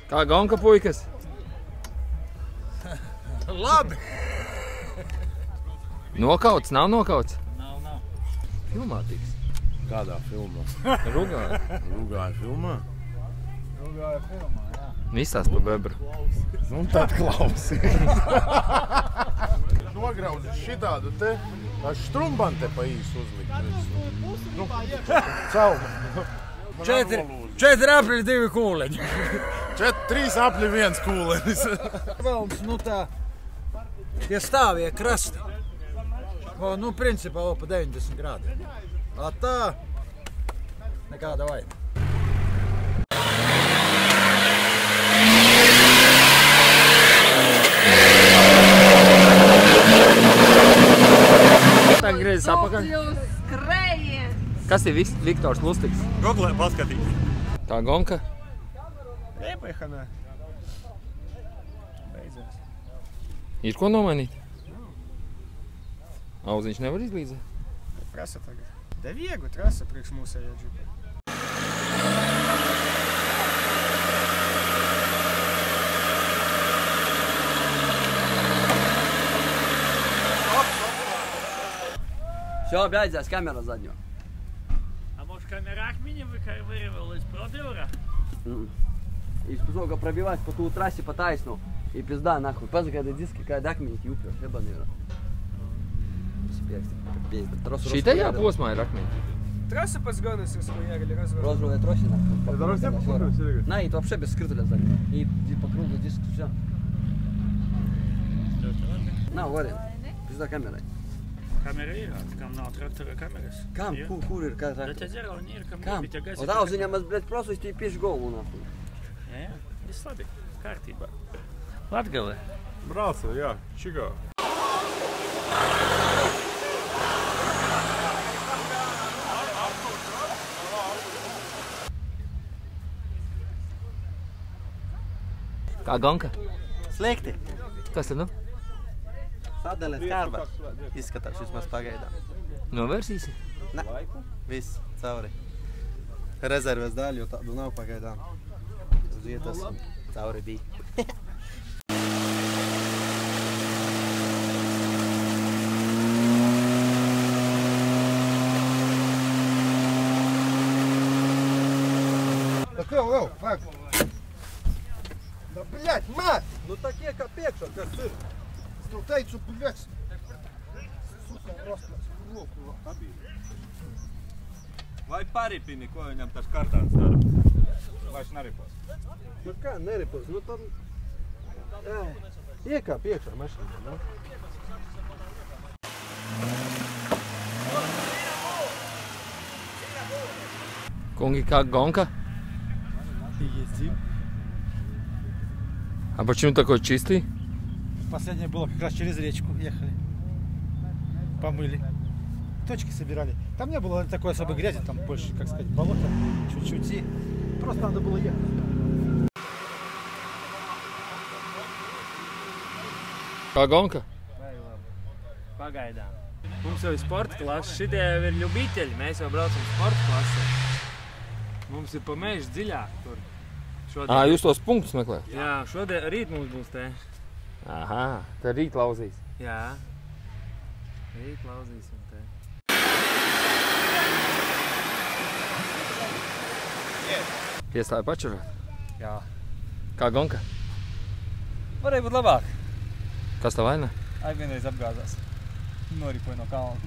Kā gonka, puikas? Labi! Nokauts, nav nokauts? Nav. Filmā tiks. Kādā filmā? Rugāja. Rugāja filmā? Rugāja filmā, jā. Izstāst par bebru. Nu tad klausi. Nograuzi šitādu te, štrumban te pa īsu uzlikt. Nu, cauma. 4 apļi, 2 kūleņi. 3 apļi, 1 kūlenis. Valns, nu tā, tie stāvie krasti. Nu, principā, pa 90 grādi. A tā, nekāda vaina. Tā griezis apakaļ. Kas ir Viktors Lustiks? Google paskatīt. Tā gonka? Iepaihana. Beidzās. Ir ko nomainīt? Auziņš nevar izlīdzēt? Prasa tagad. Da viegu trasa priekš mūsējā džipa. Все, бляйся, камера заднего. А может камерах мини вырывалась продюра? И способка пробивать по ту трассе, по Тайсну. И пизда нахуй. Паза, когда диски, когда акменики упер, ебаный рот. Šī te jāposmā ir akmeņi. Трасса подсгонится своя или разворот? Розовая тросина. На, и вообще без скрытого заднего. И по кругу диск, все. На, варен. Пизда камерой. Kamera ir, kam nav traktora kameras. Kam? Kur ir kā traktora? Bet te dzerau nīr, kam Kam? bija gasi. Od auziņām mēs, blēd, prosustī pieši golvu nākuļ. Jā, viss labi, kārtībā. Latgale. Brāco, jā, čigā. Kā gonka? Slikti. Kas tad nu? Sadalēs kārba. Izskatās vismaz pagaidām. Novērsīsi? Ne. Viss, cauri. Rezerves daļu tādu nav pagaidām. Uz vietas cauri bija. Так, фак. Да, блядь, мать! Ну такие капекша, как сыр. Ну тайцу, блядь. Сука, просто локу. Vai paripini, ko viņam tas kartāns dara? Vai viņš neripos? Nu kā neripos? Nu tad... Iekāp iekšā mašīnā, nu. Kungi, kā gonka? Ездим. А почему такой чистый? Последнее было как раз через речку ехали. Помыли. Точки собирали. Там не было такой особой грязи, там больше, как сказать, болото, чуть-чуть. И просто надо было ехать. Kā gonka? Pagaidām. Mums jau ir sporta klase, šitie jau ir ļubīteļi, mēs jau braucam sporta klasē. Mums ir pa mežu dziļāk tur. Jūs tos punktus meklējat? Jā, šodien, rīt mums būs te. Aha, tad rīt lauzīs. Jā, rīt lauzīsim te. Piestāja pačurāt? Jā. Kā gonka? Varēja būt labāk. Kas tā vaina? Ai, vienreiz apgāzās. Noripoja no kalna.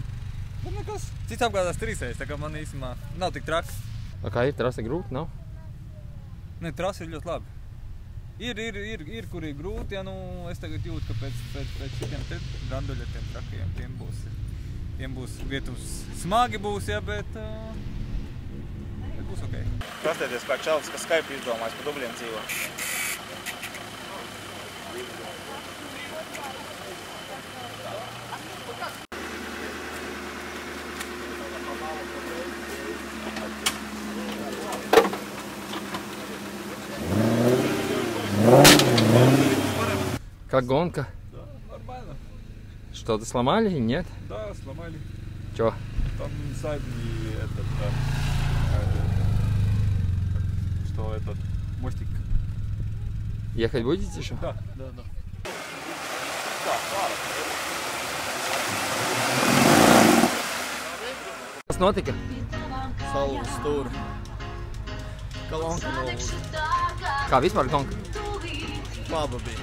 Bet nekas. Cits apgāzās 3 reizes, tā kā man īstumā nav tik traki. Kā ir, trasa grūti, nav? Ne, trasa ir ļoti labi. Ir, kur ir grūti, ja nu es tagad jūtu, ka pēc šitiem te ganduļatiem trakajiem tiem būs vietums smagi būs, ja, bet būs ok. Pastieties kā čalis, kas Skype izdomājis pa dubļiem dzīvo. Как гонка? Да, нормально. Что-то сломали или нет? Да, сломали. Чё? Там задний что этот мостик Ехать будете еще? Да. Kas notika? Salu stūri. Kalonka nolūza. Kā vispār gonka? Laba bija.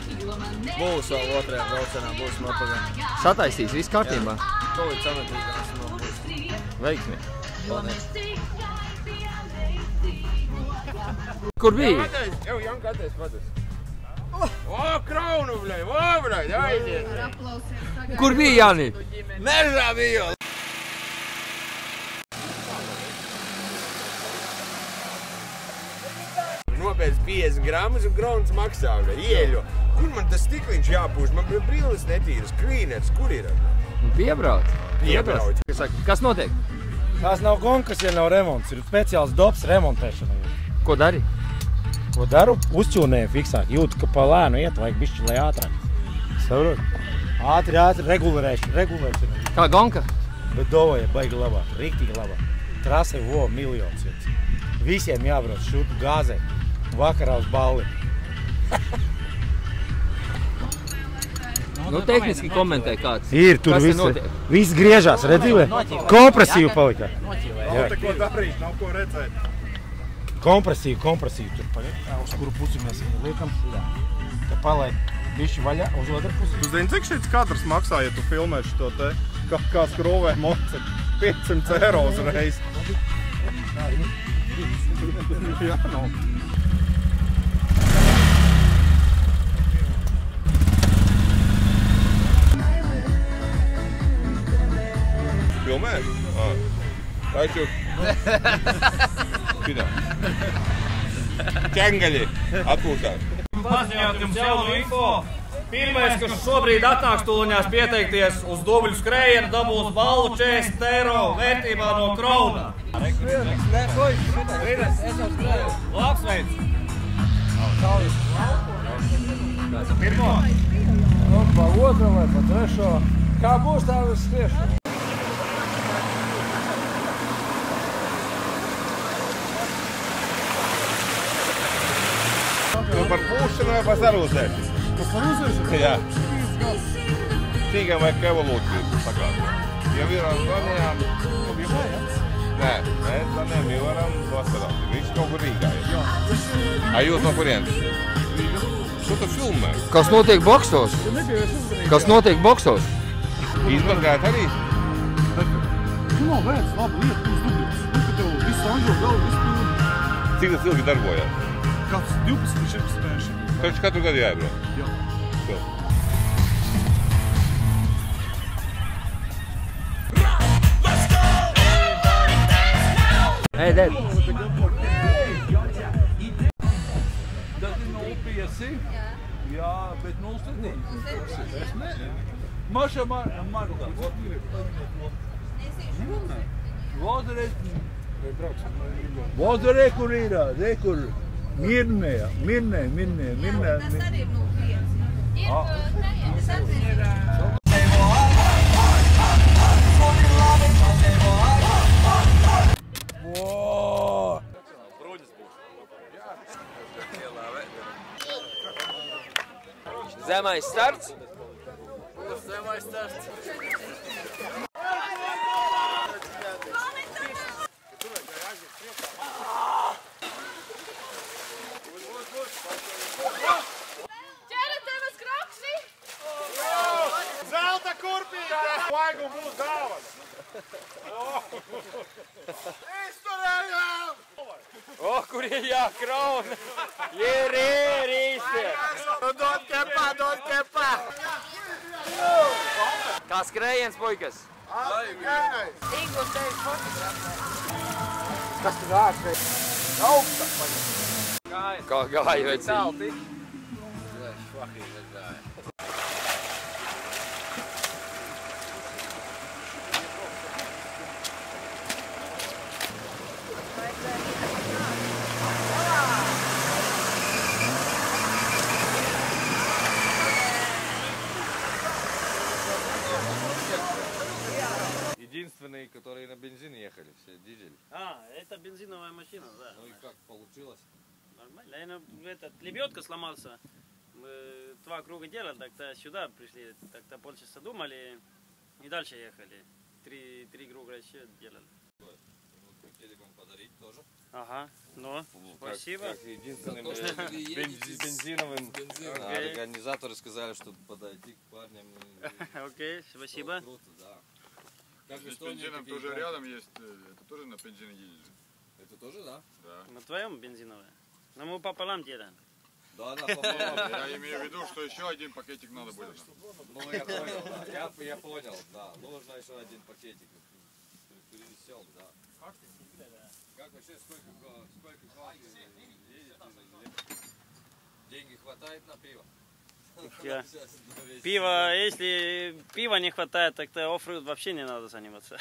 Būs vēl otrajā braucienā, būsim atpakaļ. Sataisīs, viss kārtībā? Tolīt sametīgās no būs. Veiksmi. Paldies. Kur bija? Jau, Janka, attais patas. O, kraunu, bļai, aiziet. Kur bija, Jāni? Mežā bija. Nopēc 50 gramus un grauns maksā, ieļo. Kur man tas stikliņš jāpūš? Man brilles netīras, krīnets, kur ir? Piebrauc. Piebrauc. Kas notiek? Tās nav gonkas, ja nav remonts. Ir speciāls dops remontēšana. Ko dari? Ko daru? Uzķūnēju fiksāk. Jūtu, ka pa lēnu iet, vajag bišķi, lai ātrāk. Saprot? Ātri, regulēšana. Kā gonka? Bet dovoja baigi labāk, riktīgi labāk. Trase, miljons. Visiem jābrauc šurp gāzē. Vakarā uz balli. Nu, tehniski komentē kāds. Ir, tur viss griežās, redzīvē? Kompresīvu palika. Nav te ko darīt, nav ko redzēt. Kompresīvu tur paliek. Uz kuru pusi mēs liekam? Te palaid bišķi vaļā uz otru pusi. Tu zini, cik šeit katrs maksā, ja tu filmēši to te, kā skrūvē mocek? 500 € uzreiz. Jā, nav. Filmē? Taču. Pidā. Ķengaļi atpūtās. Paziņot jums jaunu info. Pirmais, kas šobrīd atnāks tūliņās pieteikties uz dubļu skrējienu, dabūs balvu 40 € vērtībā no Krauna. Labs veids. Pirmo. Pa otru vai pa trešo. Kā būs tā uz skriešanu? Tu par pūšanu vai par sarūzēšanu? Par sarūzēšanu? Jā. Tikai vajag evolūciju pagātnē. Ja varam zvanījām... Nē, mēs zvanījām, ja varam vasarā. Viņš kaut kur Rīgā ir. A jūs no kurienes? Ko tu filmē? Kas notiek boksos? Kas notiek boksos? Izmazgājat arī? Tu nav vērts labu lietu, uz dubļus. Nu, ka tev visu anžo galvu, visu pildu. Cik tas ilgi darbojās? Kāds 12-14 mēneši. Taču katru gadu jāiebrauc? Jā. Ej, Dēd. Tas ir 0,5. Jā, bet 0,7. Maša Marta. Vozare, kur ir, kur Mirnē. Tas arī ir 0,5. Zemais starts. Zemais starts. Ķerat devas krokši! Zelta kurpīte! Vajag un būs dāvana! Izturējām! O, kur ir jākrauna? Ir īsti! Dod kepā! Kā skrējiens, puikas? Ingo tevi fotografē. Kas tu āršeit? Augstāk paņem. Kā gāja vecīgi? Единственные, которые на бензине ехали, все дизель. Это бензиновая машина, да. Ну и как получилось? Нормально. Лебедка сломался. Мы 2 круга делали, так-то сюда пришли, так-то полчаса думали и дальше ехали. 3 круга еще делали. Хотели вам подарить тоже. Ага, ну, спасибо. Как единственным бензиновым организаторы сказали, что подойти к парням. Окей, спасибо. Круто, да. Как с бензином тоже рядом есть, это тоже на бензине едешь? Это тоже, да? Да. На твоем бензиновое? Но мы пополам делаем. Да, пополам. Я имею в виду, что еще один пакетик надо будет. Ну, я понял, я понял, да. Нужно еще один пакетик. Перенесем, да. Как вообще, сколько едете? Деньги хватает на пиво? Пиво, если пива не хватает, так-то оффроуд вообще не надо заниматься.